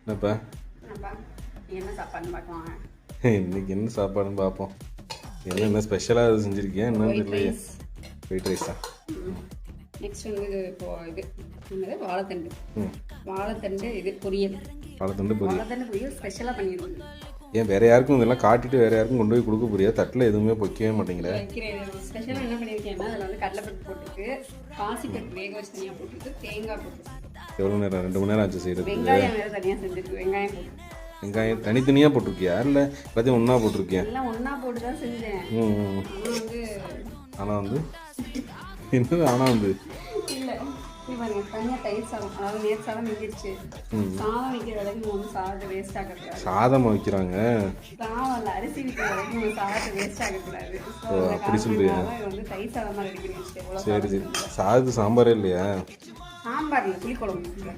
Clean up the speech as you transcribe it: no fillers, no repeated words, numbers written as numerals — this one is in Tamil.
என்னப்பா என்ன சாப்பாடுன்னு பார்க்கலாம். இன்னைக்கு என்ன சாப்பாடுன்னு பார்ப்போம். என்ன ஸ்பெஷலாக அது செஞ்சுருக்கேன் என்னன்னு தெரியல. ஒயிட் ரைஸா? நெக்ஸ்ட் வந்து இப்போ இது என்னது வாழைத்தண்டு. வாழைத்தண்டு இது பொரியல். வாழைத்தண்டு பொரியல் ஸ்பெஷலாக பண்ணிடுவோம். ஏன் வேற யாருக்கும் இதெல்லாம் காட்டிட்டு வேற யாருக்கும் கொண்டு போய் கொடுக்க போறியா? தட்டில் எதுவுமே வைக்கவே மாட்டேங்கிற. ஸ்பெஷலாக என்ன பண்ணியிருக்கேன்னா அதில் வந்து கடலைப்பருப்பு போட்டுருக்கு, பாசிப்பருப்பு வேக வச்சு தனியாக போட்டுருக்கு, தேங்காய் போட்டுருக்கு. எவ்வளோ நேரம்? 2 மணி நேரம் ஆச்சு செய்யறது. வெங்காயம் வேறு தனியாக செஞ்சுருக்கு. வெங்காயம் போட்டு வெங்காயம் தனித்தனியாக போட்டிருக்கியா இல்லை எல்லாத்தையும் ஒன்றா போட்டிருக்கியா? எல்லாம் ஒன்றா போட்டு தான் செஞ்சேன். ஆனால் வந்து என்னது ஆனால் வந்து இல்லை பாருங்க, தனியாக தயிர் சாதம், அதாவது நேர் சாதம் மிஞ்சிருச்சு. சாதம் வைக்கிற வரைக்கும் நம்ம வந்து சாதத்தை வேஸ்ட் ஆகக்கூடாது. சாதமாக வைக்கிறாங்க. சாதம் இல்லை, அரிசி வைக்கிற வரைக்கும் நம்ம சாதத்தை வேஸ்ட் ஆகக்கூடாது. அப்படி சொல்றியா? வந்து தயிர் சாதமாக ரெடி பண்ணி வச்சுட்டு சரி சரி. சாதத்துக்கு சாம்பாரே இல்லையா? சாம்பார் இல்லை, புளிக்குழம்பு.